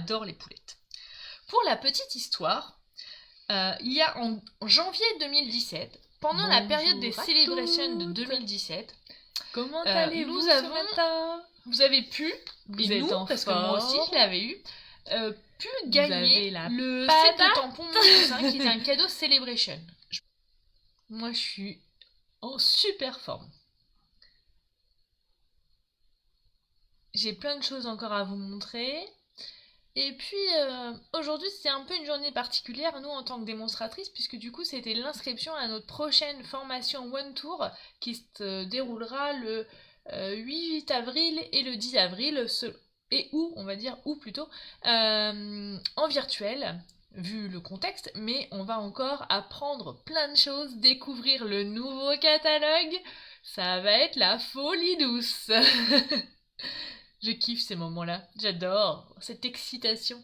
adore les poulettes. Pour la petite histoire, il y a en janvier 2017, pendant la période des célébrations de 2017, comment allez-vous nous ce avons, matin? vous avez pu, Vous et êtes nous, en parce que moi aussi forme. je l'avais eu, pu Vous gagner avez la le patate. set de tampons Moussin qui était un cadeau Celebration. Moi je suis en super forme. J'ai plein de choses encore à vous montrer. Et puis aujourd'hui c'était un peu une journée particulière nous en tant que démonstratrice puisque du coup c'était l'inscription à notre prochaine formation One Tour qui se déroulera le 8 avril et le 10 avril et où, on va dire où plutôt, en virtuel vu le contexte, mais on va encore apprendre plein de choses, découvrir le nouveau catalogue, ça va être la folie douce. Je kiffe ces moments-là, j'adore cette excitation.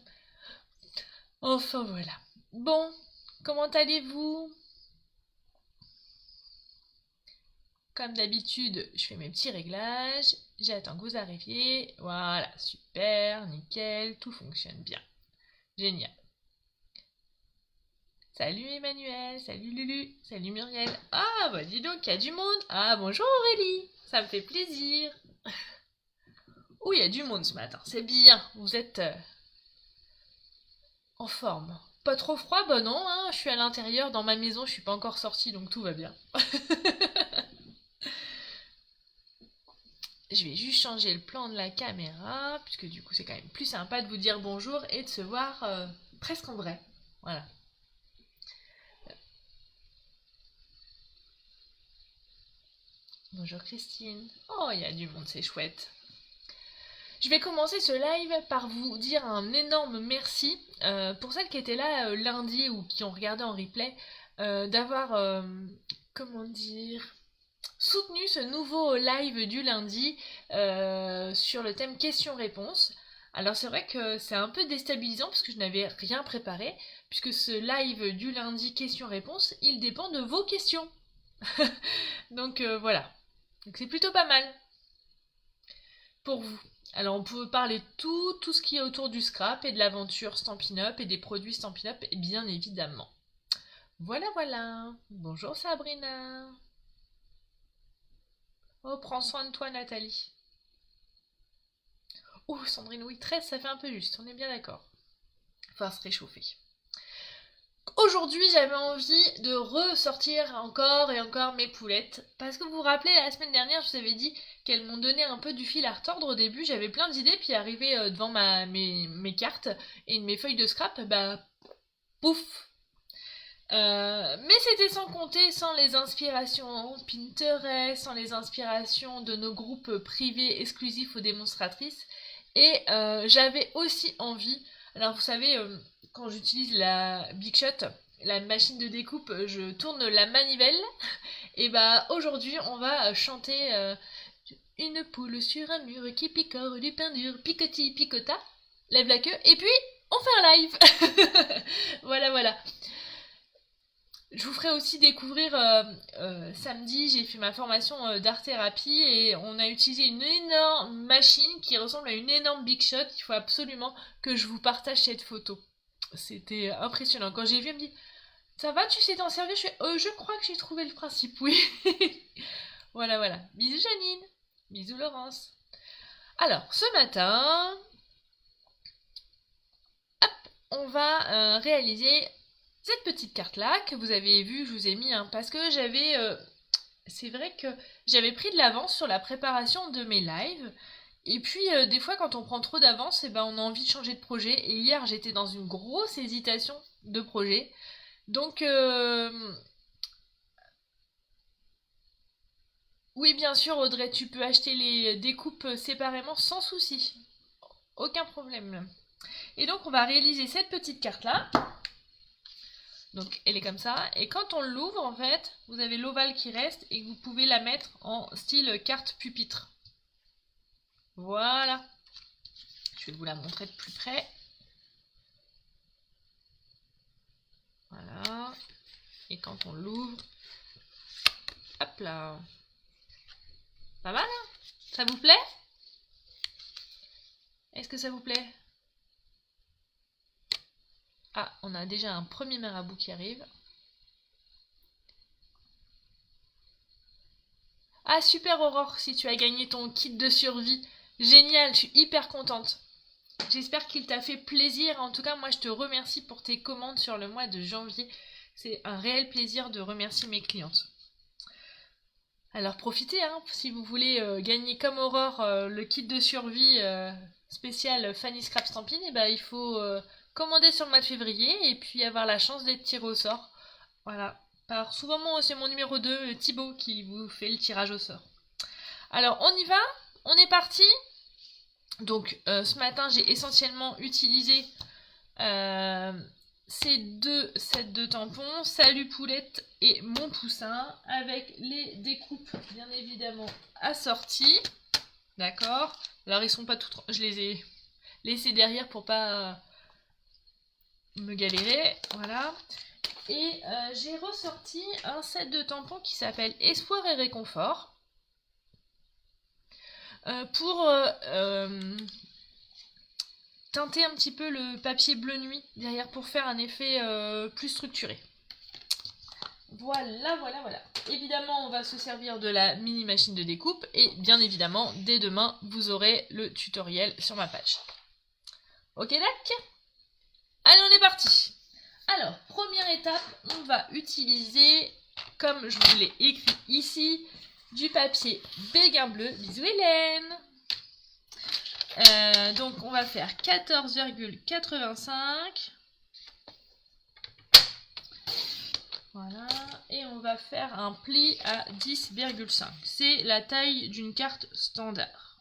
Enfin voilà. Bon, comment allez-vous? Comme d'habitude, je fais mes petits réglages, j'attends que vous arriviez. Voilà, super, nickel, tout fonctionne bien. Génial. Salut Emmanuel, salut Lulu, salut Muriel. Ah bah dis donc, il y a du monde. Ah bonjour Aurélie, ça me fait plaisir. Oh, il y a du monde ce matin, c'est bien, vous êtes en forme. Pas trop froid? Bah non, hein, je suis à l'intérieur dans ma maison, je suis pas encore sortie donc tout va bien. Je vais juste changer le plan de la caméra, puisque du coup c'est quand même plus sympa de vous dire bonjour et de se voir presque en vrai. Voilà. Bonjour Christine. Oh, il y a du monde, c'est chouette. Je vais commencer ce live par vous dire un énorme merci pour celles qui étaient là lundi ou qui ont regardé en replay, d'avoir, comment dire, soutenu ce nouveau live du lundi sur le thème questions-réponses. Alors c'est vrai que c'est un peu déstabilisant parce que je n'avais rien préparé, puisque ce live du lundi questions-réponses, il dépend de vos questions. Donc voilà. Donc c'est plutôt pas mal pour vous. Alors on peut parler de tout ce qui est autour du scrap et de l'aventure Stampin' Up et des produits Stampin' Up, bien évidemment. Voilà, voilà. Bonjour Sabrina. Oh, prends soin de toi Nathalie. Oh, Sandrine, oui, 13, ça fait un peu juste, on est bien d'accord. Faut se réchauffer. Aujourd'hui, j'avais envie de ressortir encore et encore mes poulettes. Parce que vous vous rappelez, la semaine dernière, je vous avais dit qu'elles m'ont donné un peu du fil à retordre au début. J'avais plein d'idées, puis arrivé devant mes cartes et mes feuilles de scrap, bah, pouf. Mais c'était sans compter, sans les inspirations Pinterest, sans les inspirations de nos groupes privés exclusifs aux démonstratrices. Et j'avais aussi envie, alors vous savez, quand j'utilise la Big Shot, la machine de découpe, je tourne la manivelle. Et bah aujourd'hui on va chanter une poule sur un mur qui picore du pain dur, picoti picota, lève la queue, et puis on fait un live. Voilà, voilà. Je vous ferai aussi découvrir samedi, j'ai fait ma formation d'art-thérapie et on a utilisé une énorme machine qui ressemble à une énorme Big Shot. Il faut absolument que je vous partage cette photo. C'était impressionnant. Quand j'ai vu, elle me dit ça va, tu sais t'en servir? Je crois que j'ai trouvé le principe, oui. Voilà, voilà. Bisous Janine. Bisous Laurence. Alors, ce matin, hop, on va réaliser cette petite carte là que vous avez vue, je vous ai mis, hein, parce que j'avais... c'est vrai que j'avais pris de l'avance sur la préparation de mes lives. Et puis des fois quand on prend trop d'avance, eh ben, on a envie de changer de projet. Et hier j'étais dans une grosse hésitation de projet. Donc oui bien sûr Audrey, tu peux acheter les découpes séparément sans souci. Aucun problème. Et donc on va réaliser cette petite carte là. Donc elle est comme ça, et quand on l'ouvre en fait, vous avez l'ovale qui reste et vous pouvez la mettre en style carte pupitre. Voilà. Je vais vous la montrer de plus près. Voilà. Et quand on l'ouvre, hop là. Pas mal, hein? Ça vous plaît? Est-ce que ça vous plaît? Ah, on a déjà un premier marabout qui arrive. Ah, super Aurore, si tu as gagné ton kit de survie. Génial, je suis hyper contente. J'espère qu'il t'a fait plaisir. En tout cas, moi, je te remercie pour tes commandes sur le mois de janvier. C'est un réel plaisir de remercier mes clientes. Alors profitez, hein, si vous voulez gagner comme Aurore le kit de survie spécial Fanny Scrap Stampin', et ben, il faut commander sur le mois de février et puis avoir la chance d'être tiré au sort. Voilà. Alors souvent c'est mon numéro 2, Thibaut, qui vous fait le tirage au sort. Alors on y va, on est parti. Donc ce matin j'ai essentiellement utilisé ces 2 sets de tampons, Salut Poulette et Mon Poussin, avec les découpes bien évidemment assorties. D'accord. Alors ils sont pas tout, je les ai laissés derrière pour pas me galérer. Voilà. Et j'ai ressorti un set de tampons qui s'appelle Espoir et Réconfort. Pour teinter un petit peu le papier bleu nuit derrière pour faire un effet plus structuré. Voilà, voilà, voilà. Évidemment, on va se servir de la mini machine de découpe et bien évidemment, dès demain, vous aurez le tutoriel sur ma page. Ok, d'accord? Allez, on est parti. Alors, première étape, on va utiliser, comme je vous l'ai écrit ici, du papier béguin bleu. Bisous Hélène. Donc on va faire 14,85. Voilà. Et on va faire un pli à 10,5. C'est la taille d'une carte standard.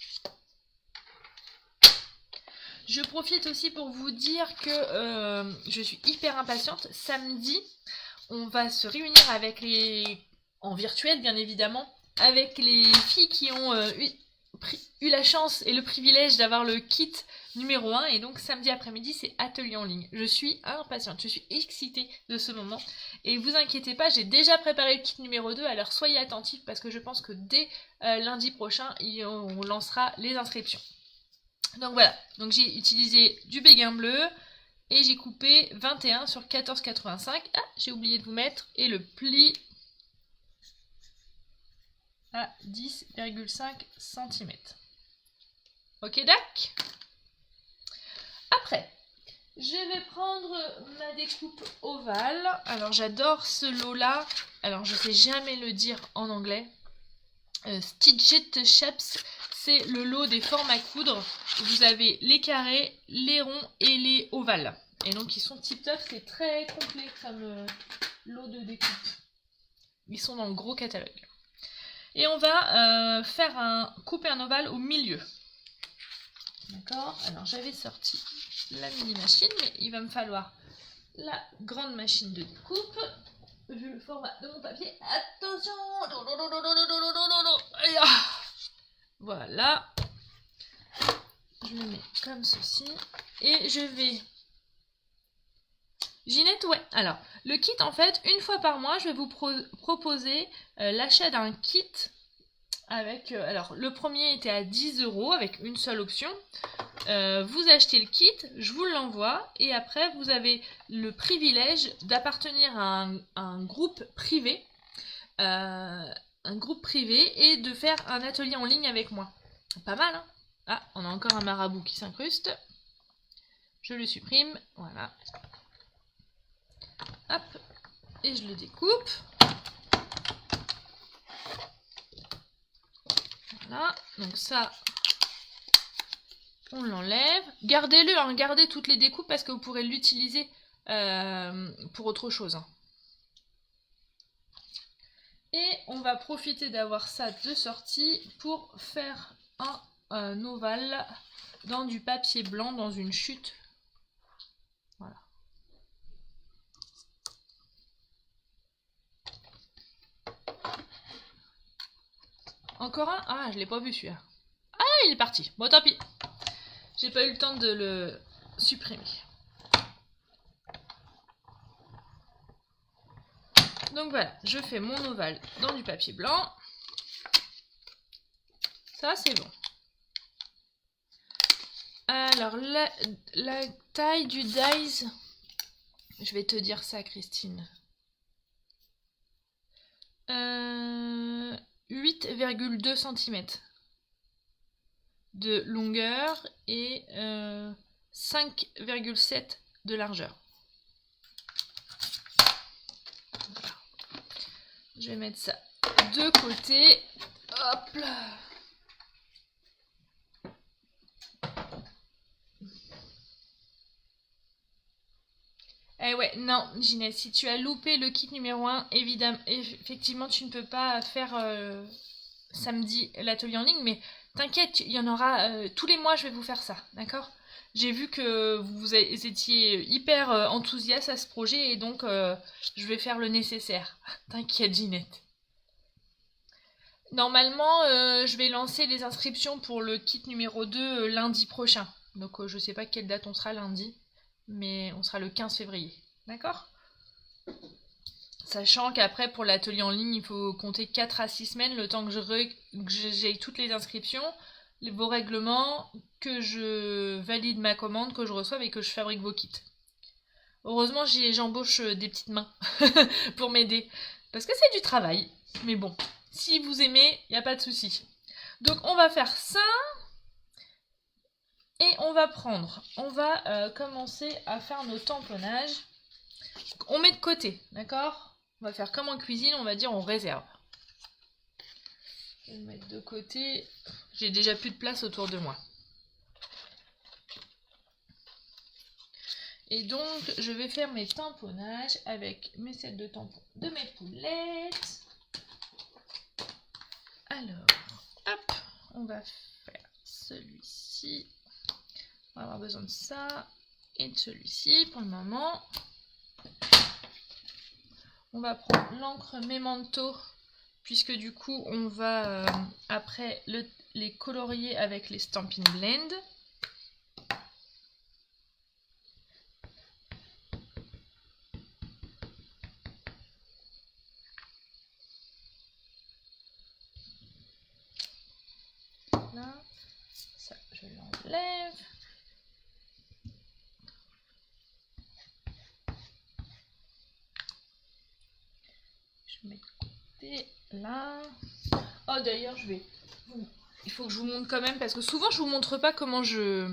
Je profite aussi pour vous dire que je suis hyper impatiente. Samedi, on va se réunir avec en virtuel bien évidemment, avec les filles qui ont eu la chance et le privilège d'avoir le kit numéro 1. Et donc samedi après-midi, c'est atelier en ligne. Je suis impatiente, je suis excitée de ce moment. Et vous inquiétez pas, j'ai déjà préparé le kit numéro 2, alors soyez attentifs parce que je pense que dès lundi prochain, on lancera les inscriptions. Donc voilà, donc j'ai utilisé du béguin bleu et j'ai coupé 21 sur 14,85. Ah, j'ai oublié de vous mettre. Et le pli à 10,5 cm. Ok, dac. Après, je vais prendre ma découpe ovale. Alors j'adore ce lot-là. Alors je sais jamais le dire en anglais. Stitched Shapes, c'est le lot des formes à coudre. Vous avez les carrés, les ronds et les ovales. Et donc ils sont tip top, c'est très complet comme lot de découpe. Ils sont dans le gros catalogue. Et on va couper un ovale au milieu. D'accord. Alors j'avais sorti la mini machine, mais il va me falloir la grande machine de découpe. Vu le format de mon papier, attention. Voilà. Je le mets comme ceci. Et je vais... Ginette, ouais. Alors, le kit, en fait, une fois par mois, je vais vous proposer l'achat d'un kit avec... alors, le premier était à 10 € avec une seule option. Vous achetez le kit, je vous l'envoie et après, vous avez le privilège d'appartenir à un groupe privé. Et de faire un atelier en ligne avec moi. Pas mal, hein? Ah, on a encore un marabout qui s'incruste. Je le supprime, voilà. Hop, et je le découpe. Voilà, donc ça, on l'enlève. Gardez-le, hein, gardez toutes les découpes parce que vous pourrez l'utiliser pour autre chose. Hein. Et on va profiter d'avoir ça de sortie pour faire un ovale dans du papier blanc, dans une chute. Voilà. Encore un? Ah, je l'ai pas vu celui-là. Ah, il est parti. Bon, tant pis. J'ai pas eu le temps de le supprimer. Donc voilà, je fais mon ovale dans du papier blanc. Ça, c'est bon. Alors, la taille du dies, Je vais te dire ça, Christine. 8,2 cm de longueur et 5,7 de largeur. Voilà. Je vais mettre ça de côté. Hop là. Eh ouais, non, Ginette, si tu as loupé le kit numéro 1, évidemment, effectivement, tu ne peux pas faire samedi l'atelier en ligne, mais t'inquiète, il y en aura tous les mois, je vais vous faire ça, d'accord? J'ai vu que vous étiez hyper enthousiaste à ce projet et donc je vais faire le nécessaire. T'inquiète, Ginette. Normalement, je vais lancer les inscriptions pour le kit numéro 2 lundi prochain. Donc je sais pas quelle date on sera lundi, mais on sera le 15 février. D'accord? Sachant qu'après, pour l'atelier en ligne, il faut compter 4 à 6 semaines, le temps que j'ai toutes les inscriptions, vos règlements, que je valide ma commande, que je reçoive et que je fabrique vos kits. Heureusement, j'embauche des petites mains pour m'aider. Parce que c'est du travail. Mais bon, si vous aimez, il n'y a pas de souci. Donc on va faire ça. Et on va commencer à faire nos tamponnages. On met de côté, d'accord? On va faire comme en cuisine, on va dire on réserve. Je vais le mettre de côté. J'ai déjà plus de place autour de moi. Et donc, je vais faire mes tamponnages avec mes sets de tampons de mes poulettes. Alors, hop, on va faire celui-ci. On va avoir besoin de ça et de celui-ci pour le moment. On va prendre l'encre Memento, puisque du coup, on va après les colorier avec les Stampin' Blend. Là, ça, je l'enlève. Je mets de côté là. Oh d'ailleurs il faut que je vous montre quand même parce que souvent je vous montre pas comment je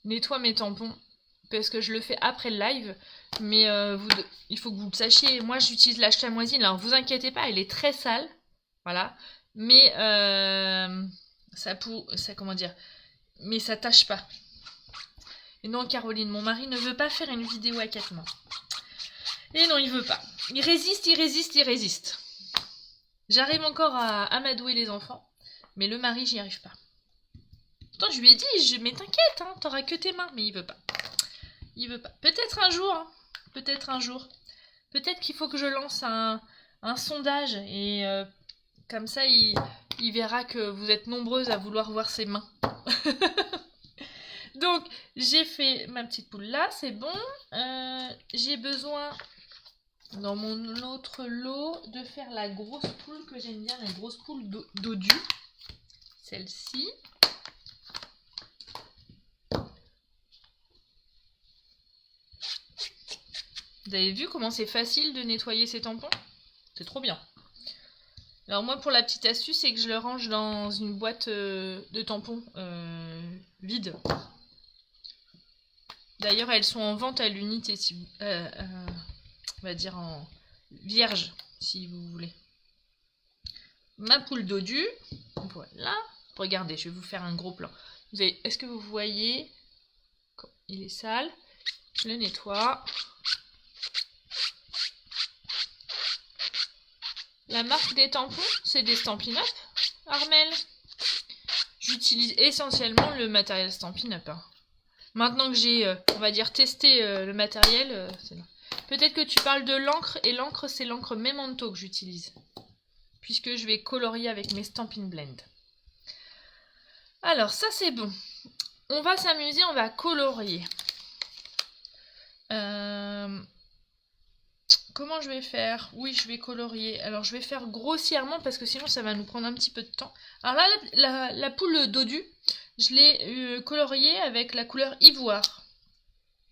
nettoie mes tampons parce que je le fais après le live, mais il faut que vous le sachiez. Moi j'utilise la chamoisine, alors vous inquiétez pas, elle est très sale, voilà, mais ça comment dire, mais ça tâche pas. Et non, Caroline, mon mari ne veut pas faire une vidéo à 4 mains. Et non, il veut pas. Il résiste. J'arrive encore à amadouer les enfants, mais le mari, j'y arrive pas. Pourtant, je lui ai dit, mais t'inquiète, hein, t'auras que tes mains, mais il veut pas. Il veut pas. Peut-être un jour, hein. Peut-être un jour. Peut-être qu'il faut que je lance un sondage et comme ça, il verra que vous êtes nombreuses à vouloir voir ses mains. Donc, j'ai fait ma petite poule là, c'est bon. J'ai besoin, dans mon autre lot, de faire la grosse poule que j'aime bien, la grosse poule dodue. Celle-ci. Vous avez vu comment c'est facile de nettoyer ces tampons? C'est trop bien. Alors moi, pour la petite astuce, c'est que je le range dans une boîte de tampons vide. D'ailleurs, elles sont en vente à l'unité, si vous, on va dire en vierge, si vous voulez. Ma poule dodue, voilà. Regardez, je vais vous faire un gros plan. Est-ce que vous voyez? Il est sale. Je le nettoie. La marque des tampons, c'est des Stampin' Up, Armel. J'utilise essentiellement le matériel Stampin' Up. Hein. Maintenant que j'ai, on va dire, testé le matériel, c'est bon. Peut-être que tu parles de l'encre, et l'encre, c'est l'encre Memento que j'utilise. Puisque je vais colorier avec mes Stampin' Blend. Alors, ça c'est bon. On va s'amuser, on va colorier. Comment je vais faire? Oui, je vais colorier. Alors, je vais faire grossièrement parce que sinon, ça va nous prendre un petit peu de temps. Alors là, la poule dodue, je l'ai coloriée avec la couleur ivoire.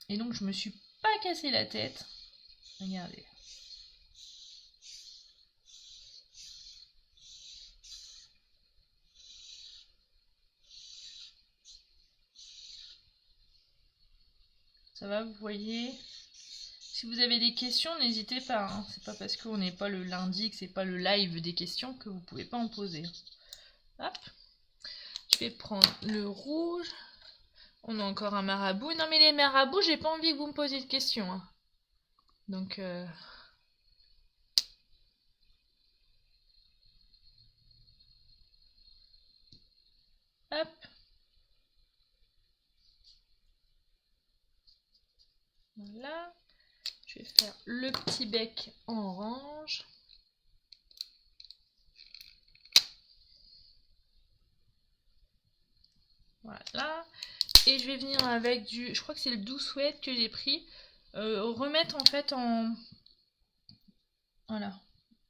Et donc, je me suis pas casser la tête. Regardez. Ça va, vous voyez? Si vous avez des questions, n'hésitez pas. Hein. C'est pas parce qu'on n'est pas le lundi, que c'est pas le live des questions que vous pouvez pas en poser. Hop. Je vais prendre le rouge. On a encore un marabout. Non mais les marabouts, j'ai pas envie que vous me posiez de questions. Hein. Donc... Hop. Voilà. Je vais faire le petit bec en orange. Voilà. Et je vais venir avec du... Je crois que c'est le doux sweat que j'ai pris. Remettre en fait en... Voilà.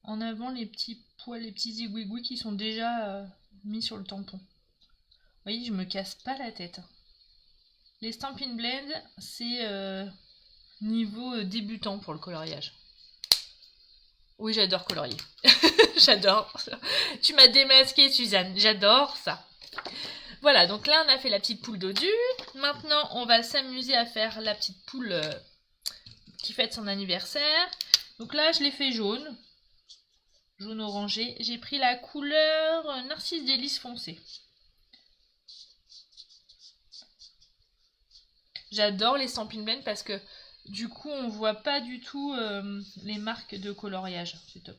En avant les petits poils, les petits zigouigouis qui sont déjà mis sur le tampon. Vous voyez, je me casse pas la tête. Les Stampin' Blend, c'est niveau débutant pour le coloriage. Oui, j'adore colorier. J'adore. Tu m'as démasqué, Suzanne. J'adore ça. Voilà, donc là, on a fait la petite poule dodu. Maintenant, on va s'amuser à faire la petite poule qui fête son anniversaire. Donc là, je l'ai fait jaune. Jaune orangé. J'ai pris la couleur Narcisse Délice foncé. J'adore les Stampin' Blend parce que du coup, on voit pas du tout les marques de coloriage. C'est top.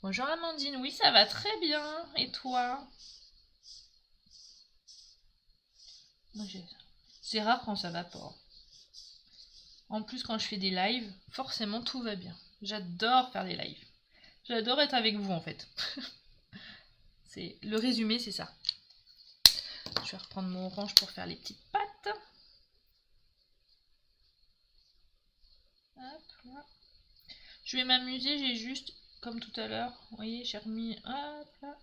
Bonjour Amandine, oui ça va très bien. Et toi? C'est rare quand ça va pas. En plus quand je fais des lives, forcément tout va bien. J'adore faire des lives. J'adore être avec vous en fait. C'est le résumé, c'est ça. Je vais reprendre mon orange pour faire les petites pattes. Hop, là. Je vais m'amuser, j'ai juste, comme tout à l'heure, vous voyez, j'ai remis, hop là,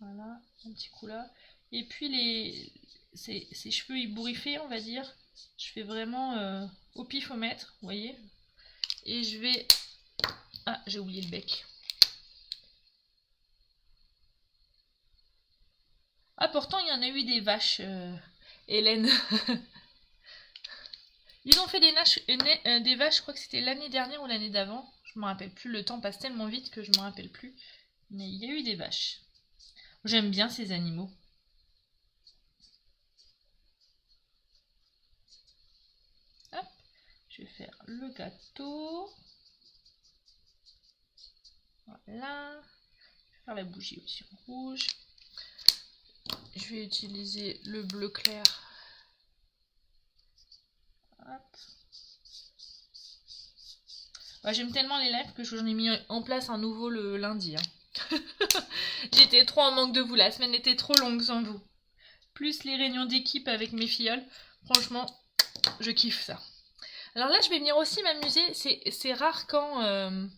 voilà, un petit coup là. Et puis ces cheveux ébouriffés, on va dire, je fais vraiment au pifomètre, vous voyez. Et je vais, ah, j'ai oublié le bec. Ah, pourtant, il y en a eu des vaches, Hélène. Ils ont fait des vaches, je crois que c'était l'année dernière ou l'année d'avant. Je me rappelle plus, le temps passe tellement vite que je me rappelle plus. Mais il y a eu des vaches. J'aime bien ces animaux. Hop, je vais faire le gâteau. Voilà. Je vais faire la bougie aussi en rouge. Je vais utiliser le bleu clair. Hop. Ouais, j'aime tellement les lives que j'en ai mis en place un nouveau le lundi. Hein. J'étais trop en manque de vous. La semaine était trop longue sans vous. Plus les réunions d'équipe avec mes filleuls. Franchement, je kiffe ça. Alors là, je vais venir aussi m'amuser. C'est rare quand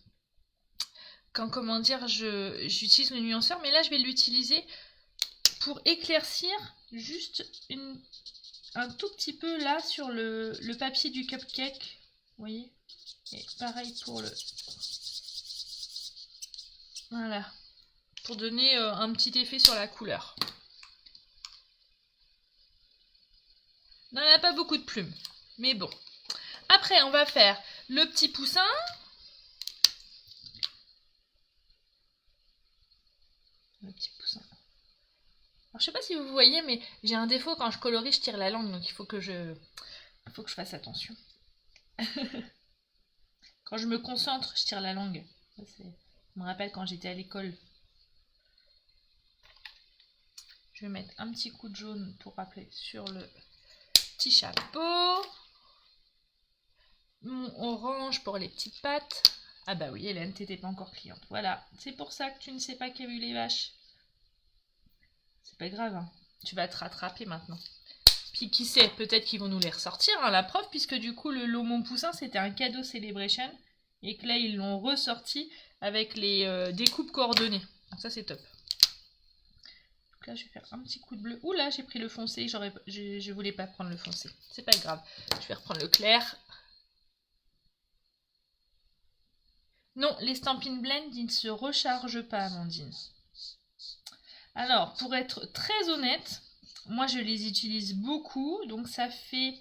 comment dire, j'utilise le nuanceur. Mais là, je vais l'utiliser pour éclaircir juste un tout petit peu là sur le papier du cupcake. Vous voyez? Et pareil pour le... Voilà. Pour donner un petit effet sur la couleur. On n'a pas beaucoup de plumes. Mais bon. Après, on va faire le petit poussin. Le petit poussin. Alors, je sais pas si vous voyez, mais j'ai un défaut quand je colorie, je tire la langue. Donc, il faut que je fasse attention. Quand je me concentre, je tire la langue. Ça, je me rappelle quand j'étais à l'école. Je vais mettre un petit coup de jaune pour rappeler sur le petit chapeau. Mon orange pour les petites pattes. Ah bah oui, Hélène, t'étais pas encore cliente. Voilà, c'est pour ça que tu ne sais pas qu'il y a eu les vaches. C'est pas grave, hein. Tu vas te rattraper maintenant. Puis qui sait, peut-être qu'ils vont nous les ressortir, hein, la preuve, puisque du coup le lot Mon Poussin c'était un cadeau Celebration et que là ils l'ont ressorti avec les découpes coordonnées. Donc ça c'est top. Donc là, je vais faire un petit coup de bleu. Ouh là, j'ai pris le foncé. Je voulais pas prendre le foncé. C'est pas grave. Je vais reprendre le clair. Non, les Stampin' Blend, ils ne se rechargent pas, Amandine. Alors, pour être très honnête, moi, je les utilise beaucoup. Donc, ça fait...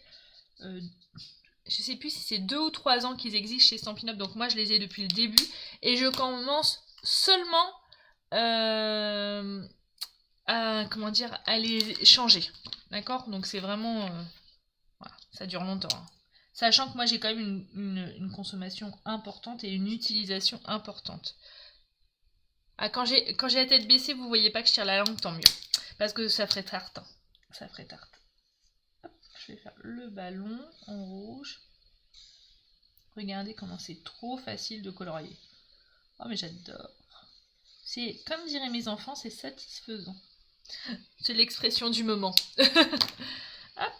je sais plus si c'est 2 ou 3 ans qu'ils existent chez Stampin' Up. Donc, moi, je les ai depuis le début. Et je commence seulement... à les changer, d'accord? Donc c'est vraiment voilà, ça dure longtemps, hein. Sachant que moi j'ai quand même une consommation importante et une utilisation importante. Ah, quand j'ai la tête baissée, vous voyez pas que je tire la langue, tant mieux, parce que ça ferait tarte, hein. Ça ferait tarte. Hop, je vais faire le ballon en rouge. Regardez comment c'est trop facile de colorier. Oh mais j'adore. C'est, comme diraient mes enfants, c'est satisfaisant. C'est l'expression du moment. Hop.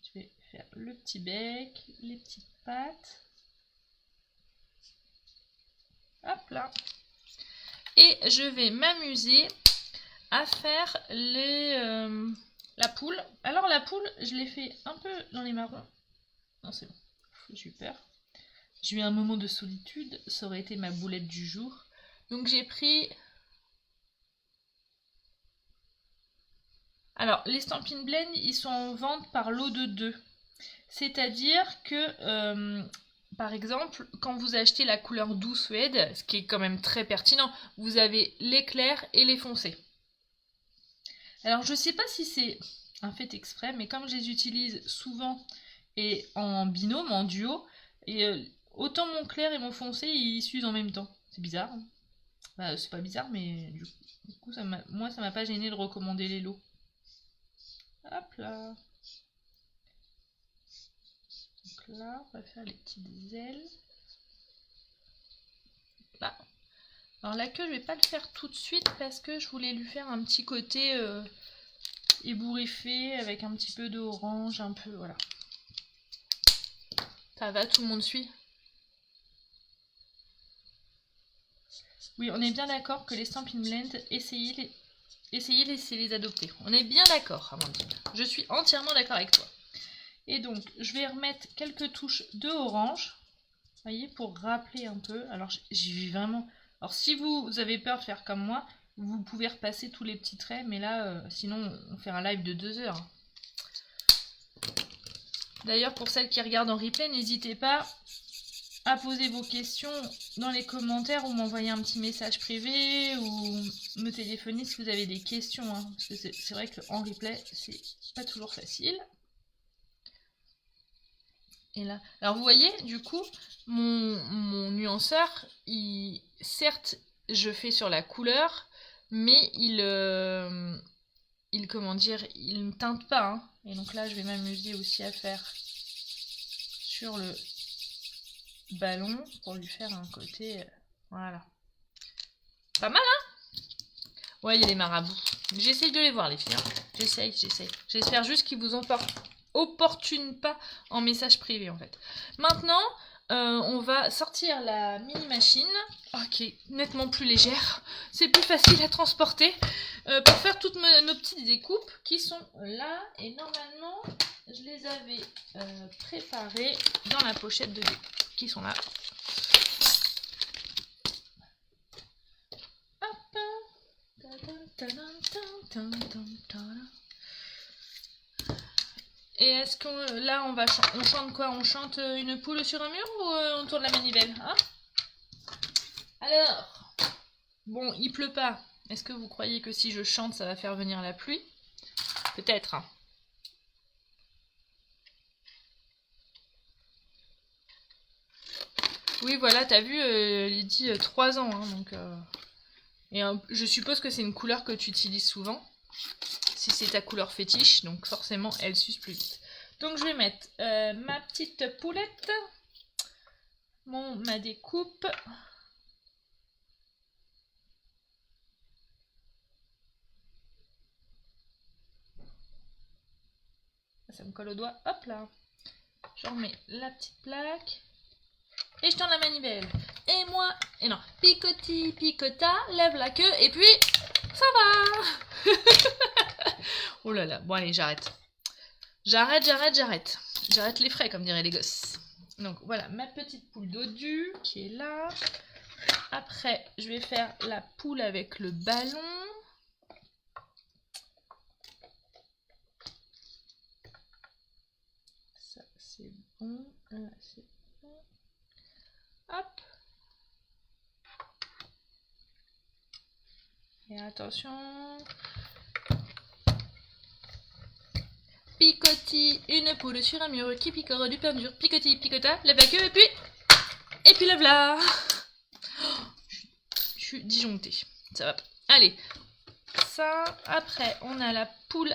Je vais faire le petit bec, les petites pattes. Hop là. Et je vais m'amuser à faire la poule. Alors la poule, je l'ai fait un peu dans les marrons. Non, c'est bon. J'ai eu peur. J'ai eu un moment de solitude. Ça aurait été ma boulette du jour. Donc j'ai pris... Alors, les Stampin' Blend, ils sont en vente par lot de 2. C'est-à-dire que, par exemple, quand vous achetez la couleur doux suède, ce qui est quand même très pertinent, vous avez les clairs et les foncés. Alors, je ne sais pas si c'est un fait exprès, mais comme je les utilise souvent et en binôme, en duo, et autant mon clair et mon foncé, ils s'usent en même temps. C'est bizarre, hein. Bah, c'est pas bizarre, mais du coup, moi, ça m'a pas gêné de recommander les lots. Hop là. Donc là, on va faire les petites ailes. Là. Alors la queue, je vais pas le faire tout de suite parce que je voulais lui faire un petit côté ébouriffé avec un petit peu d'orange, un peu, voilà. Ça va, tout le monde suit? Oui, on est bien d'accord que les Stampin' Blend, essayez de les adopter. On est bien d'accord, Amandine. Je suis entièrement d'accord avec toi. Et donc, je vais remettre quelques touches de orange, vous voyez, pour rappeler un peu. Alors, j'ai vu vraiment... Alors, si vous avez peur de faire comme moi, vous pouvez repasser tous les petits traits, mais là, sinon, on fait un live de 2 heures. D'ailleurs, pour celles qui regardent en replay, n'hésitez pas à poser vos questions dans les commentaires ou m'envoyer un petit message privé ou me téléphoner si vous avez des questions, hein, parce que c'est vrai qu'en replay, c'est pas toujours facile. Et là, alors vous voyez, du coup, mon nuanceur, certes, je fais sur la couleur, mais il comment dire, il ne teinte pas, hein. Et donc là, je vais m'amuser aussi à faire sur le ballon pour lui faire un côté, voilà. Pas mal, hein? Ouais, il y a les marabouts. J'essaye de les voir, les filles, hein. J'essaye. J'espère juste qu'ils vous opportune pas en message privé en fait. Maintenant, on va sortir la mini machine, qui est nettement plus légère. C'est plus facile à transporter pour faire toutes nos petites découpes qui sont là. Et normalement, je les avais préparées dans la pochette de découpe qui sont là. Hop. Et est-ce qu'on là on chante quoi? On chante une poule sur un mur ou on tourne la manivelle, hein? Alors, bon, il pleut pas. Est-ce que vous croyez que si je chante, ça va faire venir la pluie? Peut-être, hein. Oui, voilà, t'as vu, il dit 3 ans, hein, donc... Et je suppose que c'est une couleur que tu utilises souvent. Si c'est ta couleur fétiche, donc forcément elle s'use plus vite. Donc je vais mettre ma petite poulette, ma découpe. Ça me colle au doigt, hop là. Je remets la petite plaque. Et je tourne la manivelle. Et moi, et non, picoti, picota, lève la queue, et puis Ça va. Oh là là, bon allez, j'arrête. J'arrête les frais, comme diraient les gosses. Donc voilà, ma petite poule dodu qui est là. Après, je vais faire la poule avec le ballon. Ça, c'est bon. C'est bon. Hop. Et attention. Picotis, une poule sur un mur qui picore du pain dur. Picotis, picota, lève la queue et puis le voilà. Je suis disjonctée. Ça va pas. Allez. Ça, après, on a la poule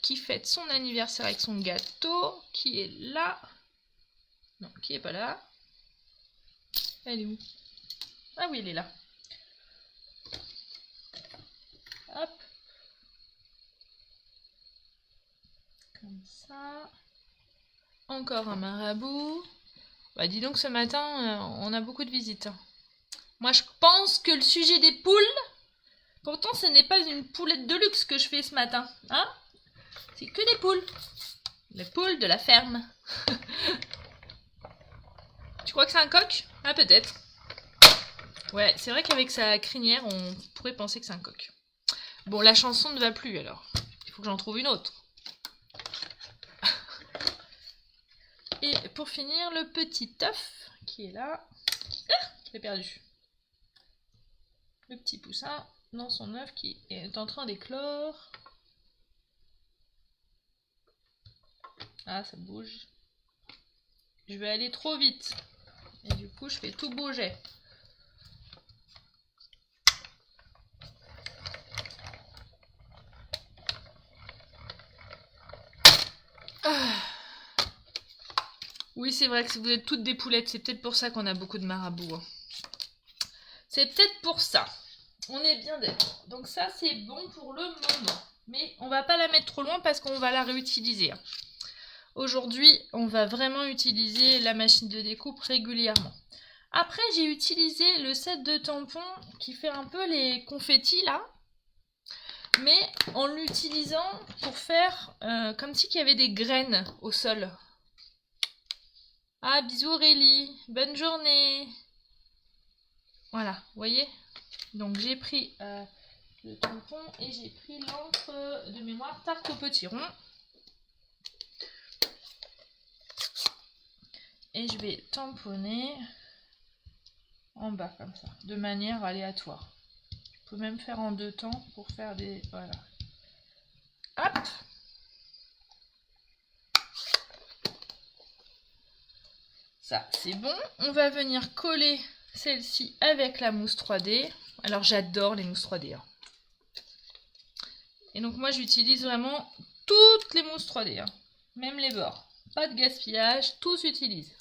qui fête son anniversaire avec son gâteau, qui est là. Non, qui est pas là. Elle est où? Ah oui, elle est là. Hop. Comme ça. Encore un marabout. Bah dis donc, ce matin, on a beaucoup de visites. Moi, je pense que le sujet des poules... Pourtant, ce n'est pas une poulette de luxe que je fais ce matin. Hein? C'est que des poules. Les poules de la ferme. Tu crois que c'est un coq? Ah, peut-être. Ouais, c'est vrai qu'avec sa crinière, on pourrait penser que c'est un coq. Bon, la chanson ne va plus, alors. Il faut que j'en trouve une autre. Et pour finir, le petit œuf qui est là. Ah, je l'ai perdu. Le petit poussin dans son œuf qui est en train d'éclore. Ah, ça bouge. Je vais aller trop vite. Et du coup, je fais tout bouger. Ah. Oui, c'est vrai que vous êtes toutes des poulettes. C'est peut-être pour ça qu'on a beaucoup de marabouts. C'est peut-être pour ça. On est bien d'accord. Donc ça, c'est bon pour le moment. Mais on va pas la mettre trop loin parce qu'on va la réutiliser. Aujourd'hui, on va vraiment utiliser la machine de découpe régulièrement. Après, j'ai utilisé le set de tampons qui fait un peu les confettis là. Mais en l'utilisant pour faire comme si il y avait des graines au sol. Ah, bisous Aurélie, bonne journée. Voilà, vous voyez? Donc j'ai pris le tampon et j'ai pris l'encre de mémoire tarte au potiron. Et je vais tamponner en bas comme ça, de manière aléatoire. Je peux même faire en deux temps pour faire des... Voilà. Hop! Ça, c'est bon. On va venir coller celle-ci avec la mousse 3D. Alors, j'adore les mousses 3D. Hein. Et donc, moi, j'utilise vraiment toutes les mousses 3D. Hein. Même les bords. Pas de gaspillage, tout s'utilise.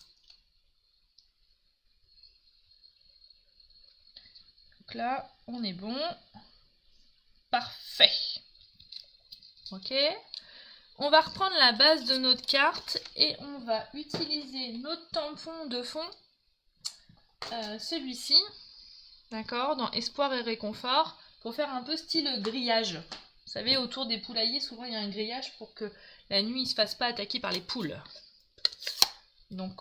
Donc là, on est bon. Parfait. Ok. On va reprendre la base de notre carte et on va utiliser notre tampon de fond. Celui-ci. D'accord, dans Espoir et Réconfort, pour faire un peu style grillage. Vous savez, autour des poulaillers, souvent il y a un grillage pour que la nuit il ne se fasse pas attaquer par les poules. Donc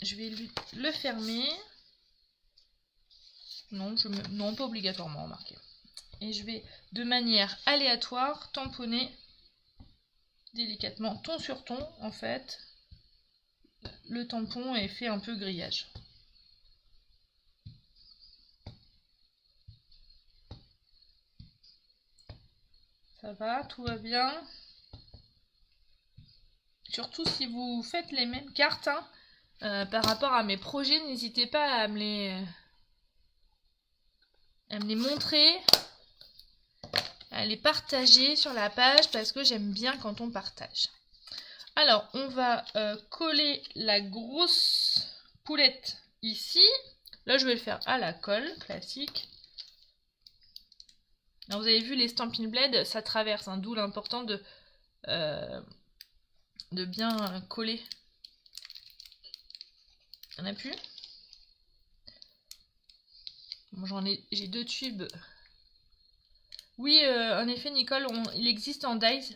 je vais le fermer. Non, pas obligatoirement, remarquez. Et je vais de manière aléatoire tamponner délicatement, ton sur ton, en fait. Le tampon est fait un peu grillage. Ça va, tout va bien. Surtout si vous faites les mêmes cartes par rapport à mes projets, n'hésitez pas à me les montrer, à les partager sur la page parce que j'aime bien quand on partage. Alors, on va coller la grosse poulette ici. Là, je vais le faire à la colle, classique. Alors, vous avez vu, les Stampin' Blade, ça traverse, d'où l'important de bien coller. Il n'y en a plus. Bon, j'ai deux tubes Oui, en effet, Nicole, il existe en Dies.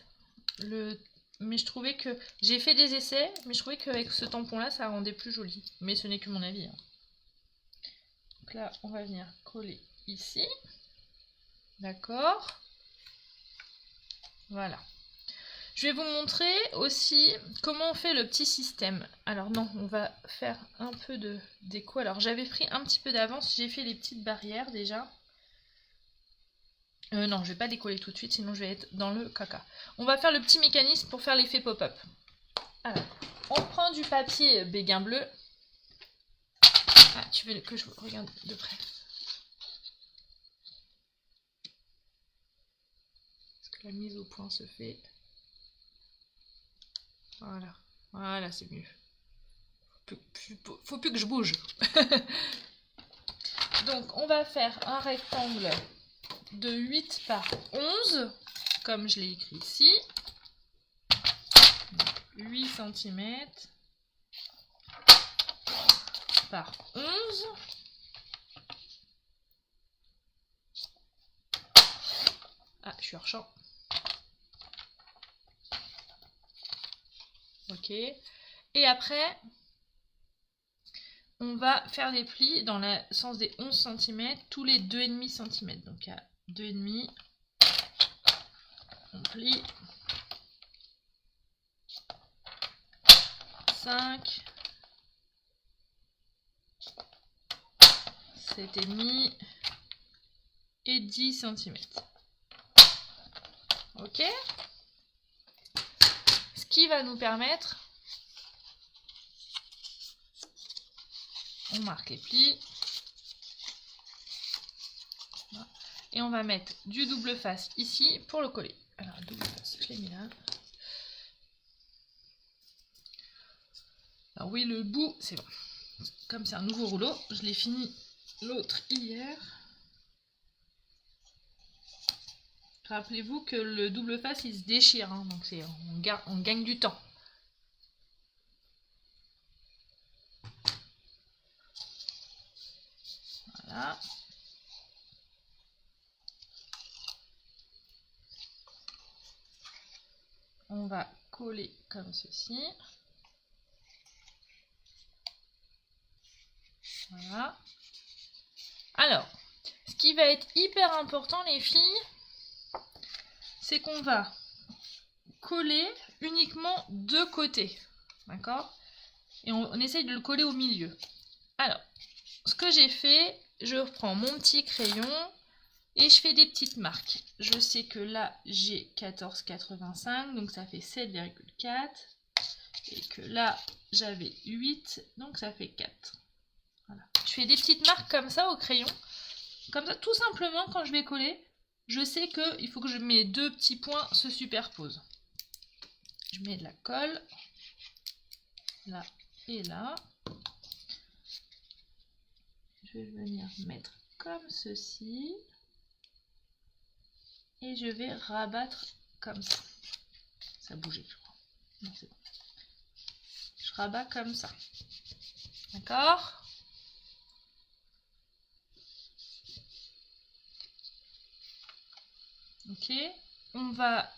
Mais je trouvais que... J'ai fait des essais, mais je trouvais qu'avec ce tampon-là, ça rendait plus joli. Mais ce n'est que mon avis. Hein. Donc là, on va venir coller ici. D'accord. Voilà. Je vais vous montrer aussi comment on fait le petit système. Alors non, on va faire un peu de déco. Alors j'avais pris un petit peu d'avance, j'ai fait les petites barrières déjà. Non, je vais pas décoller tout de suite, sinon je vais être dans le caca. On va faire le petit mécanisme pour faire l'effet pop-up. Alors, on prend du papier béguin bleu. Ah, tu veux que je regarde de près? Est-ce que la mise au point se fait? Voilà, voilà, c'est mieux. Faut plus que je bouge. Donc, on va faire un rectangle de 8 par 11, comme je l'ai écrit ici. 8 cm par 11. Ah, je suis hors champ. Ok. Et après, on va faire des plis dans le sens des 11 cm, tous les 2,5 cm. Donc à 2,5, on plie. 5, 7,5 et 10 cm. Ok. Ce qui va nous permettre, on marque les plis. Et on va mettre du double face ici pour le coller. Alors, double face, je l'ai mis là. Alors oui, le bout, c'est bon. Comme c'est un nouveau rouleau, je l'ai fini l'autre hier. Rappelez-vous que le double face, il se déchire, hein, donc on gagne du temps. Voilà. On va coller comme ceci. Voilà. Alors, ce qui va être hyper important, les filles, c'est qu'on va coller uniquement de côté. D'accord? Et on essaye de le coller au milieu. Alors, ce que j'ai fait, je reprends mon petit crayon et je fais des petites marques. Je sais que là, j'ai 14,85, donc ça fait 7,4. Et que là, j'avais 8, donc ça fait 4. Voilà. Je fais des petites marques comme ça au crayon. Comme ça, tout simplement, quand je vais coller, je sais qu'il faut que mes deux petits points se superposent. Je mets de la colle, là et là. Je vais venir mettre comme ceci. Et je vais rabattre comme ça. Ça a bougé, je crois. Non, c'est bon. Je rabats comme ça. D'accord? Ok. On va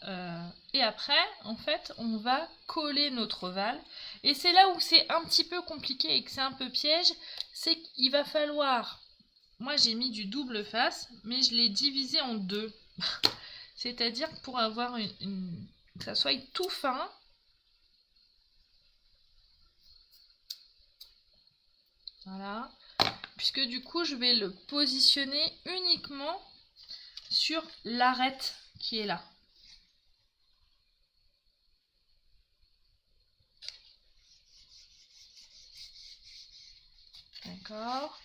et après, en fait, on va coller notre ovale. Et c'est là où c'est un petit peu compliqué et que c'est un peu piège, c'est qu'il va falloir. Moi, j'ai mis du double face, mais je l'ai divisé en deux. C'est-à-dire pour avoir que ça soit tout fin. Voilà. Puisque du coup, je vais le positionner uniquement sur l'arête qui est là. D'accord.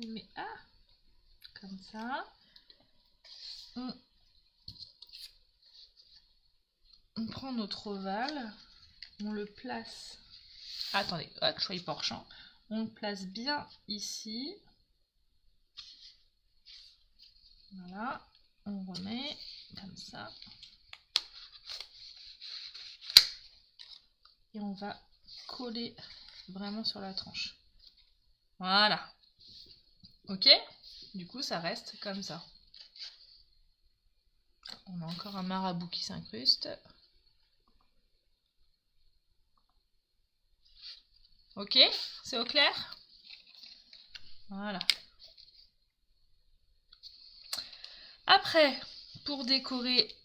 On met comme ça. On prend notre ovale, on le place. Attendez, que je sois pas hors champ. On le place bien ici. Voilà. On remet comme ça. et on va coller vraiment sur la tranche. Voilà. Ok? Du coup, ça reste comme ça. On a encore un marabout qui s'incruste. Ok? C'est au clair? Voilà. Après, pour décorer,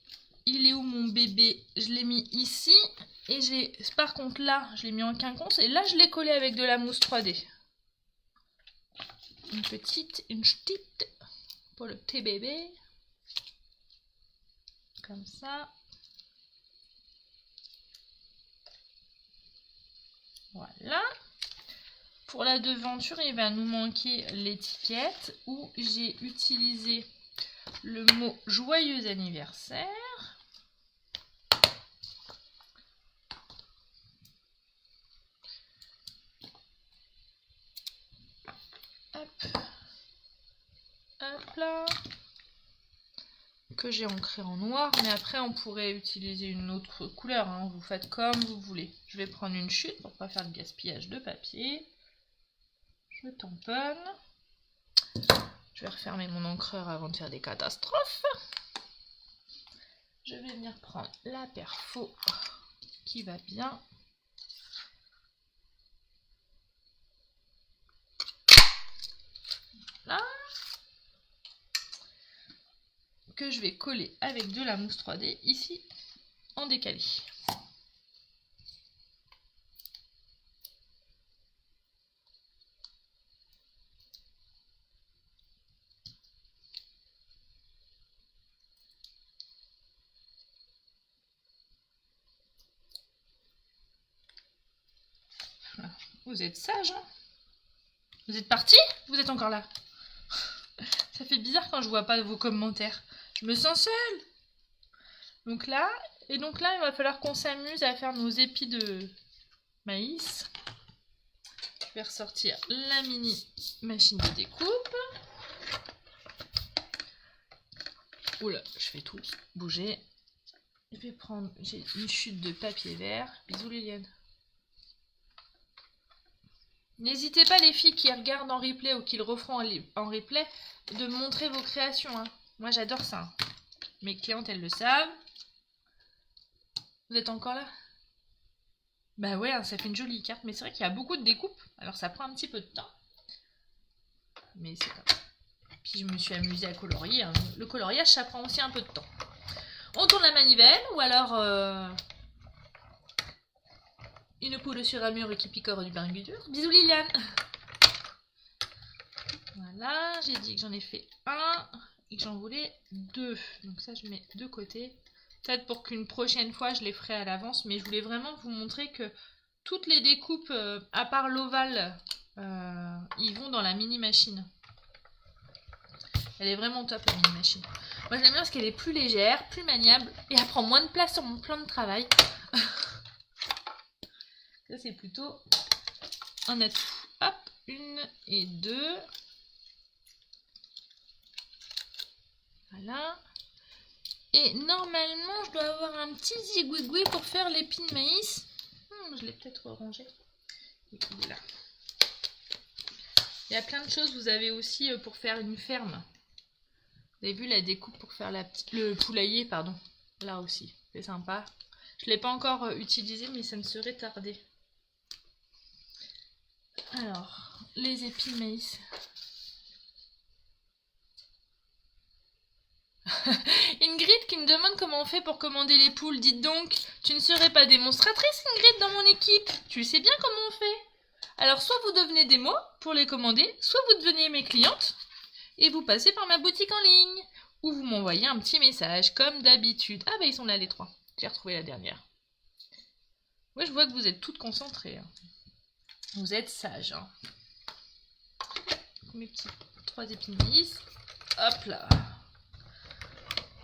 il est où mon bébé? Je l'ai mis ici. Et par contre là, je l'ai mis en quinconce. Et là, je l'ai collé avec de la mousse 3D. Une petite pour le petit bébé. Comme ça. Voilà. Pour la devanture, il va nous manquer l'étiquette où j'ai utilisé le mot joyeux anniversaire. Hop. Hop là. Que j'ai ancré en noir, mais après on pourrait utiliser une autre couleur, hein. Vous faites comme vous voulez. Je vais prendre une chute pour pas faire de gaspillage de papier. Je tamponne. Je vais refermer mon encreur avant de faire des catastrophes. Je vais venir prendre la perfo qui va bien. Là. Que je vais coller avec de la mousse 3D ici en décalé. Vous êtes sage, hein? Vous êtes parti? Vous êtes encore là? Ça fait bizarre quand je vois pas vos commentaires. Je me sens seule. Donc là, il va falloir qu'on s'amuse à faire nos épis de maïs. Je vais ressortir la mini machine de découpe. Oula, je fais tout bouger. Je vais prendre, j'ai une chute de papier vert. Bisous Liliane. N'hésitez pas les filles qui regardent en replay ou qui le referont en replay de montrer vos créations, hein. Moi j'adore ça. Mes clientes elles le savent. Vous êtes encore là? Bah ouais, hein, ça fait une jolie carte, mais c'est vrai qu'il y a beaucoup de découpes, alors ça prend un petit peu de temps. Mais c'est comme ça. Puis je me suis amusée à colorier, hein. Le coloriage ça prend aussi un peu de temps. On tourne la manivelle, ou alors une poule sur un mur et qui picore du bain dur. Bisous Liliane. Voilà, j'ai dit que j'en ai fait un et que j'en voulais deux. Donc ça je mets de côté. Peut-être pour qu'une prochaine fois je les ferai à l'avance, mais je voulais vraiment vous montrer que toutes les découpes, à part l'ovale, ils vont dans la mini machine. Elle est vraiment top la mini machine. Moi je l'aime bien parce qu'elle est plus légère, plus maniable et elle prend moins de place sur mon plan de travail. Ça c'est plutôt un atout. Hop, une et deux. Voilà. Et normalement, je dois avoir un petit zigouigoui pour faire l'épi de maïs. Je l'ai peut-être rangé. Il est là. Il y a plein de choses. Vous avez aussi pour faire une ferme. Vous avez vu la découpe pour faire le poulailler, pardon. Là aussi, c'est sympa. Je ne l'ai pas encore utilisé, mais ça ne serait tardé. Alors, les épis de maïs. Ingrid qui me demande comment on fait pour commander les poules. Dites donc, tu ne serais pas démonstratrice, Ingrid, dans mon équipe. Tu sais bien comment on fait. Alors, soit vous devenez démo pour les commander, soit vous devenez mes clientes et vous passez par ma boutique en ligne. Ou vous m'envoyez un petit message, comme d'habitude. Ah bah ils sont là les trois. J'ai retrouvé la dernière. Ouais, je vois que vous êtes toutes concentrées, hein. Vous êtes sages, hein. Mes petits 3 épis de maïs. Hop là.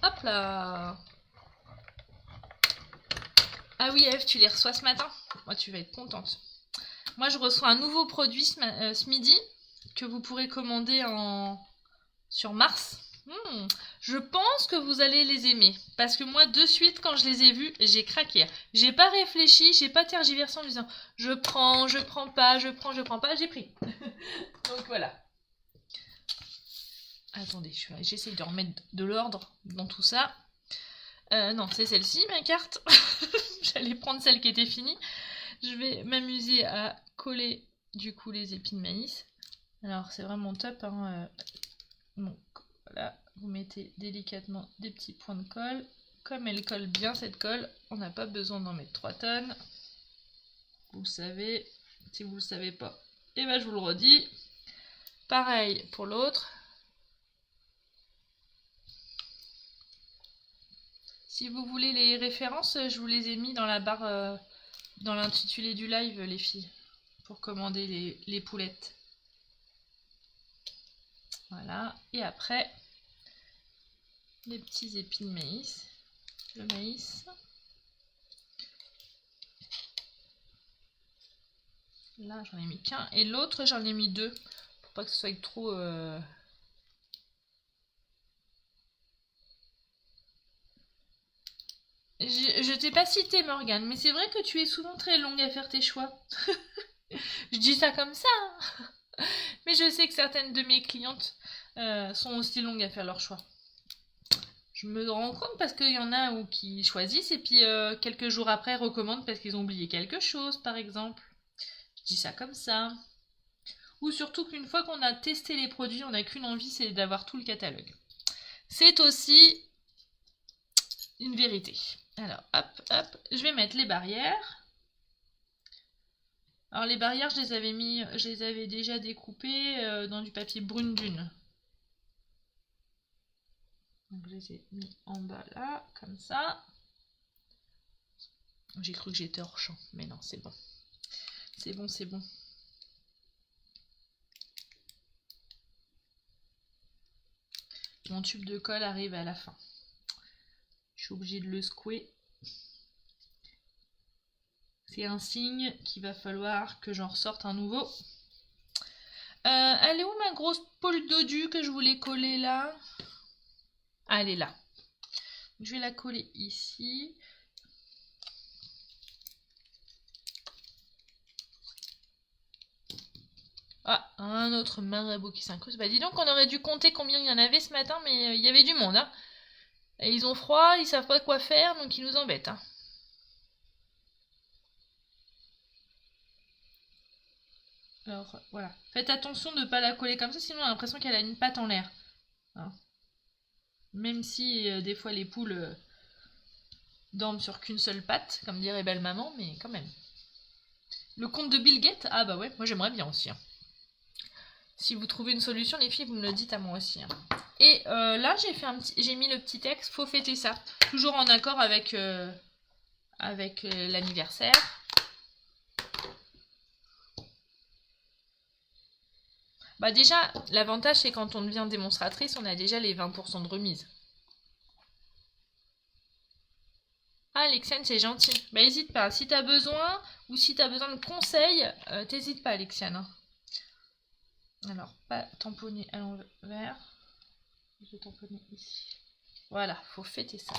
Hop là. Ah oui Eve, tu les reçois ce matin? Moi tu vas être contente. Moi je reçois un nouveau produit ce midi que vous pourrez commander sur Mars. Je pense que vous allez les aimer. Parce que moi, de suite, quand je les ai vus, j'ai craqué. J'ai pas réfléchi, j'ai pas tergiversé en me disant je prends pas, je prends pas, j'ai pris. Donc voilà. Attendez, j'essaye de remettre de l'ordre dans tout ça. Non, c'est celle-ci, ma carte. J'allais prendre celle qui était finie. Je vais m'amuser à coller, du coup, les épis de maïs. Alors, c'est vraiment top, hein. Donc, voilà, vous mettez délicatement des petits points de colle. Comme elle colle bien, cette colle, on n'a pas besoin d'en mettre 3 tonnes. Vous le savez. Si vous ne le savez pas, et ben je vous le redis. Pareil pour l'autre. Si vous voulez les références, je vous les ai mis dans la barre, dans l'intitulé du live, les filles, pour commander les poulettes. Voilà. Et après, les petits épis de maïs. Le maïs. Là, j'en ai mis qu'un. Et l'autre, j'en ai mis 2. Pour pas que ce soit trop... Je t'ai pas cité, Morgane, mais c'est vrai que tu es souvent très longue à faire tes choix. Je dis ça comme ça, hein. Mais je sais que certaines de mes clientes sont aussi longues à faire leurs choix. Je me rends compte parce qu'il y en a qui choisissent et puis quelques jours après recommandent parce qu'ils ont oublié quelque chose, par exemple. Je dis ça comme ça. Ou surtout qu'une fois qu'on a testé les produits, on n'a qu'une envie, c'est d'avoir tout le catalogue. C'est aussi une vérité. Alors, hop, hop, je vais mettre les barrières. Alors les barrières, je les avais déjà découpées dans du papier brune dune. Donc je les ai mis en bas là, comme ça. J'ai cru que j'étais hors champ, mais non, c'est bon. C'est bon, c'est bon. Mon tube de colle arrive à la fin. Je suis obligée de le secouer. C'est un signe qu'il va falloir que j'en ressorte un nouveau. Elle est où ma grosse pôle dodu que je voulais coller là? Ah, elle est là. Je vais la coller ici. Ah, un autre marabout qui s'incruste. Bah dis donc, on aurait dû compter combien il y en avait ce matin, mais il y avait du monde, hein. Et ils ont froid, ils savent pas quoi faire, donc ils nous embêtent, hein. Alors, voilà. Faites attention de ne pas la coller comme ça, sinon on a l'impression qu'elle a une patte en l'air. Hein. Même si des fois les poules dorment sur qu'une seule patte, comme dirait belle maman, mais quand même. Le conte de Bill Gates? Ah bah ouais, moi j'aimerais bien aussi, hein. Si vous trouvez une solution, les filles, vous me le dites à moi aussi, hein. Et là, j'ai mis le petit texte, faut fêter ça. Toujours en accord avec l'anniversaire. Bah déjà, l'avantage c'est quand on devient démonstratrice, on a déjà les 20% de remise. Ah, Alexiane, c'est gentil. Bah hésite pas, si t'as besoin, ou si t'as besoin de conseils, t'hésites pas, Alexiane, hein. Alors, pas tamponner à l'envers. Je vais tamponner ici. Voilà, faut fêter ça.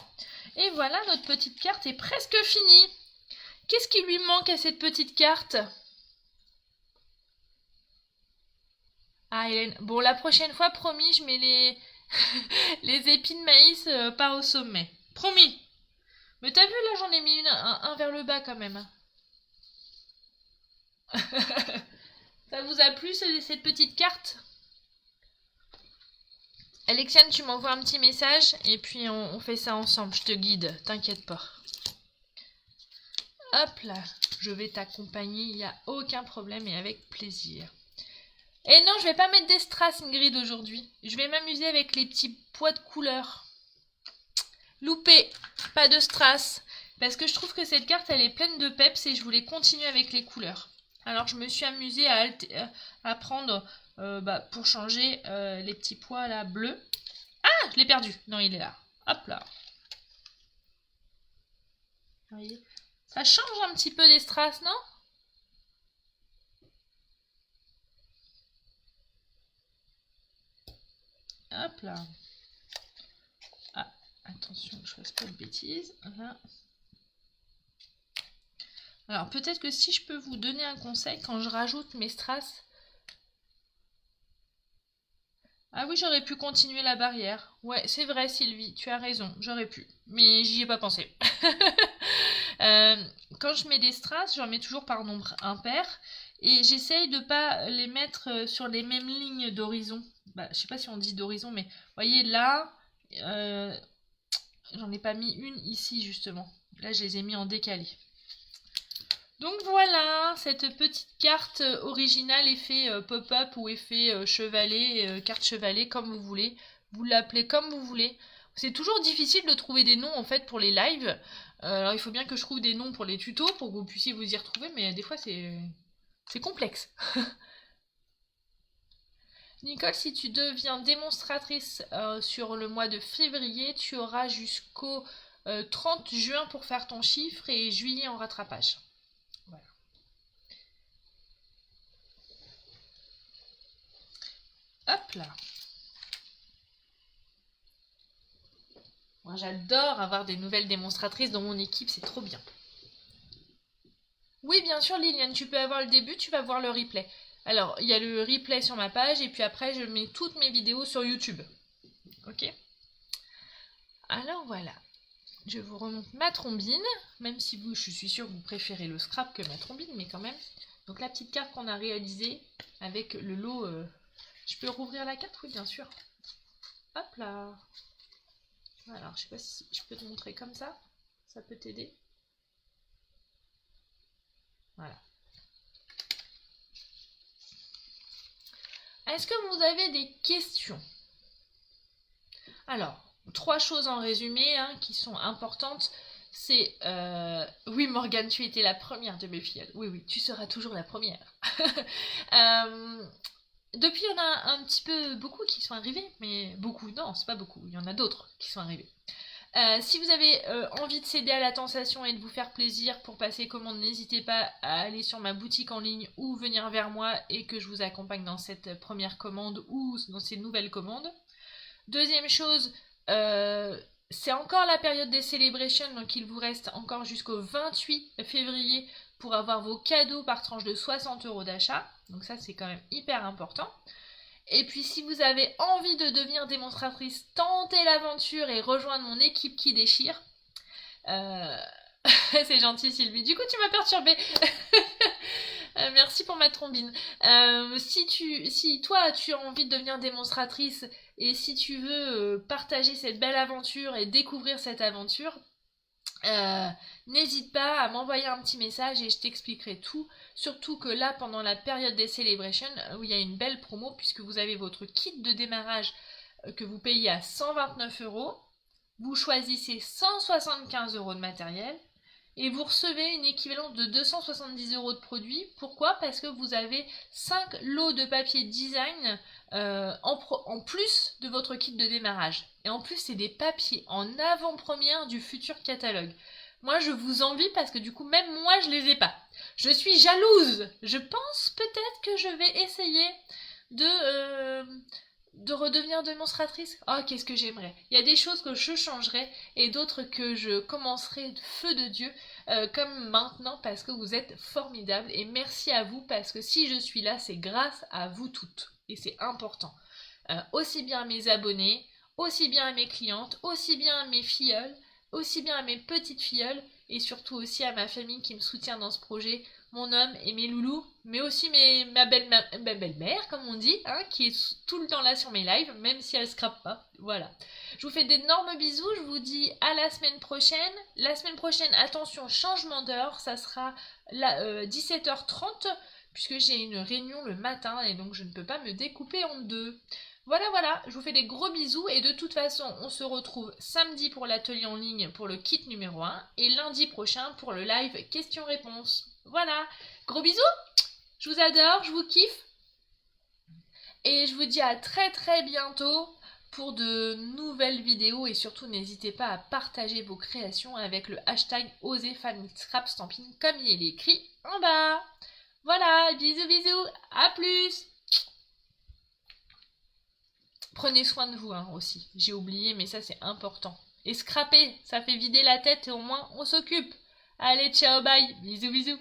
Et voilà, notre petite carte est presque finie. Qu'est-ce qui lui manque à cette petite carte? Ah, Hélène. Bon, la prochaine fois, promis, je mets les épis de maïs pas au sommet. Promis. Mais t'as vu, là, j'en ai mis un vers le bas quand même. Ça vous a plu, cette petite carte? Alexiane, tu m'envoies un petit message et puis on fait ça ensemble. Je te guide, t'inquiète pas. Hop là, je vais t'accompagner, il n'y a aucun problème et avec plaisir. Et non, je vais pas mettre des strass, Ingrid, aujourd'hui. Je vais m'amuser avec les petits pois de couleurs. Loupé, pas de strass. Parce que je trouve que cette carte, elle est pleine de peps et je voulais continuer avec les couleurs. Alors je me suis amusée à prendre, pour changer, les petits pois là bleus. Ah, je l'ai perdu. Non, il est là. Hop là. Vous voyez, ça change un petit peu des strass, non? Hop là. attention que je fasse pas de bêtises. Là. Alors peut-être que si je peux vous donner un conseil, quand je rajoute mes strass... Ah oui, j'aurais pu continuer la barrière. Ouais, c'est vrai Sylvie, tu as raison, j'aurais pu. Mais j'y ai pas pensé. Quand je mets des strass, j'en mets toujours par nombre impair. Et j'essaye de pas les mettre sur les mêmes lignes d'horizon. Bah, je sais pas si on dit d'horizon, mais vous voyez là, j'en ai pas mis une ici justement. Là, je les ai mis en décalé. Donc voilà, cette petite carte originale effet pop-up ou effet chevalet, carte chevalet, comme vous voulez. Vous l'appelez comme vous voulez. C'est toujours difficile de trouver des noms en fait pour les lives. Alors il faut bien que je trouve des noms pour les tutos pour que vous puissiez vous y retrouver, mais des fois c'est complexe. Nicole, si tu deviens démonstratrice sur le mois de février, tu auras jusqu'au 30 juin pour faire ton chiffre et juillet en rattrapage. Voilà. Hop là. Moi j'adore avoir des nouvelles démonstratrices dans mon équipe, c'est trop bien. Oui, bien sûr, Liliane, tu peux avoir le début, tu vas voir le replay. Alors, il y a le replay sur ma page et puis après, je mets toutes mes vidéos sur YouTube. Ok? Alors voilà. Je vous remonte ma trombine, même si vous, je suis sûre que vous préférez le scrap que ma trombine, mais quand même. Donc la petite carte qu'on a réalisée avec le lot... Je peux rouvrir la carte? Oui, bien sûr. Hop là. Alors, je sais pas si je peux te montrer comme ça. Ça peut t'aider. Voilà. Est-ce que vous avez des questions? Alors, 3 choses en résumé qui sont importantes. C'est... Oui, Morgane, tu étais la première de mes filles. Oui, oui, tu seras toujours la première. Depuis, il y en a un petit peu beaucoup qui sont arrivés, mais beaucoup, non, c'est pas beaucoup. Il y en a d'autres qui sont arrivés. Si vous avez envie de céder à la tentation et de vous faire plaisir pour passer commande, n'hésitez pas à aller sur ma boutique en ligne ou venir vers moi et que je vous accompagne dans cette première commande ou dans ces nouvelles commandes. Deuxième chose, c'est encore la période des celebrations, donc il vous reste encore jusqu'au 28 février pour avoir vos cadeaux par tranche de 60 € d'achat. Donc ça, c'est quand même hyper important. Et puis si vous avez envie de devenir démonstratrice, tentez l'aventure et rejoindre mon équipe qui déchire. C'est gentil Sylvie, du coup tu m'as perturbée. Merci pour ma trombine. Si toi tu as envie de devenir démonstratrice et si tu veux partager cette belle aventure et découvrir cette aventure, n'hésite pas à m'envoyer un petit message et je t'expliquerai tout. Surtout que là, pendant la période des celebrations, où il y a une belle promo, puisque vous avez votre kit de démarrage que vous payez à 129 €, vous choisissez 175 € de matériel et vous recevez une équivalence de 270 € de produits. Pourquoi? Parce que vous avez 5 lots de papier design en plus de votre kit de démarrage. Et en plus, c'est des papiers en avant-première du futur catalogue. Moi, je vous envie parce que du coup, même moi, je les ai pas. Je suis jalouse. Je pense peut-être que je vais essayer de redevenir démonstratrice. Oh, qu'est-ce que j'aimerais. Il y a des choses que je changerais et d'autres que je commencerai de feu de Dieu comme maintenant parce que vous êtes formidables et merci à vous parce que si je suis là, c'est grâce à vous toutes et c'est important. Aussi bien à mes abonnés, aussi bien à mes clientes, aussi bien à mes filleules, aussi bien à mes petites filleules et surtout aussi à ma famille qui me soutient dans ce projet, mon homme et mes loulous, mais aussi ma belle-mère, comme on dit, qui est tout le temps là sur mes lives, même si elle scrape pas. Voilà. Je vous fais d'énormes bisous, je vous dis à la semaine prochaine. La semaine prochaine, attention, changement d'heure, ça sera 17h30, puisque j'ai une réunion le matin et donc je ne peux pas me découper en deux. Voilà, je vous fais des gros bisous et de toute façon, on se retrouve samedi pour l'atelier en ligne pour le kit numéro 1 et lundi prochain pour le live questions-réponses. Voilà, gros bisous, je vous adore, je vous kiffe et je vous dis à très très bientôt pour de nouvelles vidéos et surtout n'hésitez pas à partager vos créations avec le hashtag OserFanScrapStamping comme il est écrit en bas. Voilà, bisous, à plus. Prenez soin de vous aussi. J'ai oublié, mais ça c'est important. Et scraper, ça fait vider la tête et au moins on s'occupe. Allez, ciao, bye, bisous bisous.